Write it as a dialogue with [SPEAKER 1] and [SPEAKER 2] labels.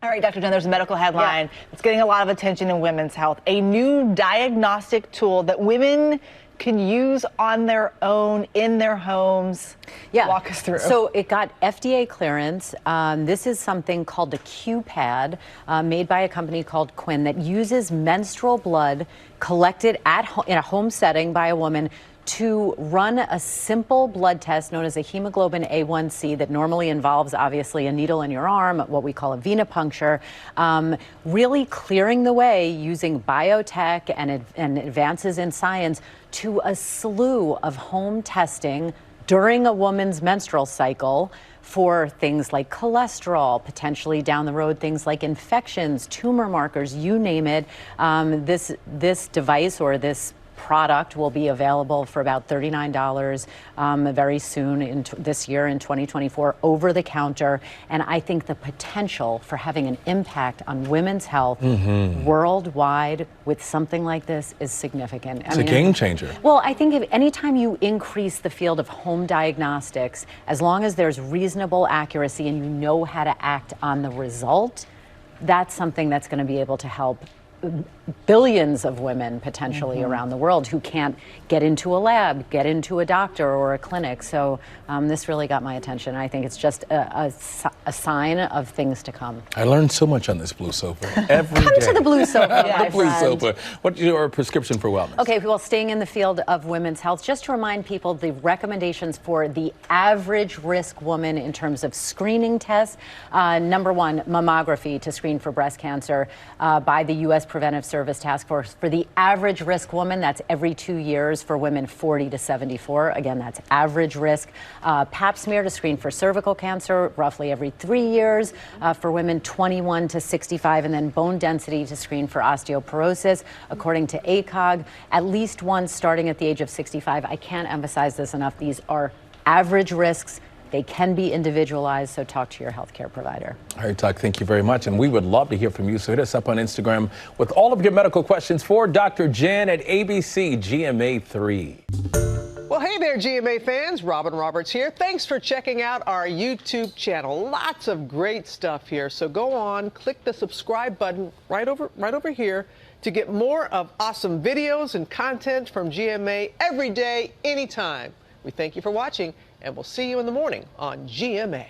[SPEAKER 1] All right, Dr. Jen, there's a medical headline that's getting a lot of attention in women's health. A new diagnostic tool that women can use on their own in their homes. Walk us through.
[SPEAKER 2] So it got FDA clearance. This is something called the Q-Pad, made by a company called Quinn, that uses menstrual blood collected in a home setting by a woman to run a simple blood test known as a hemoglobin A1C that normally involves, obviously, a needle in your arm, what we call a venipuncture, really clearing the way using biotech and advances in science to a slew of home testing during a woman's menstrual cycle for things like cholesterol, potentially down the road things like infections, tumor markers, you name it. This device or this product will be available for about $39 very soon this year in 2024, over the counter. And I think the potential for having an impact on women's health worldwide with something like this is significant.
[SPEAKER 3] It's a game changer.
[SPEAKER 2] Well, I think if anytime you increase the field of home diagnostics, as long as there's reasonable accuracy and you know how to act on the result, that's something that's going to be able to help billions of women potentially around the world who can't get into a lab, get into a doctor or a clinic. So this really got my attention. I think it's just a sign of things to come.
[SPEAKER 3] I learned so much on this blue sofa every
[SPEAKER 2] Come
[SPEAKER 3] day.
[SPEAKER 2] to the blue sofa,
[SPEAKER 3] The blue sofa. What's your prescription for wellness? Okay,
[SPEAKER 2] well, staying in the field of women's health, just to remind people the recommendations for the average risk woman in terms of screening tests. Number one, mammography to screen for breast cancer by the U.S. Preventive Service Task Force. For the average risk woman, that's every 2 years for women 40 to 74. Again, that's average risk. Pap smear to screen for cervical cancer, roughly every 3 years for women 21 to 65. And then bone density to screen for osteoporosis, according to ACOG, at least once starting at the age of 65. I can't emphasize this enough. These are average risks. They can be individualized, so talk to your healthcare provider.
[SPEAKER 3] All right, Doc, thank you very much. And we would love to hear from you. So hit us up on Instagram with all of your medical questions for Dr. Jen at ABC GMA3.
[SPEAKER 4] Well, hey there, GMA fans. Robin Roberts here. Thanks for checking out our YouTube channel. Lots of great stuff here. So go on, click the subscribe button right over here to get more of awesome videos and content from GMA every day, anytime. We thank you for watching, and we'll see you in the morning on GMA.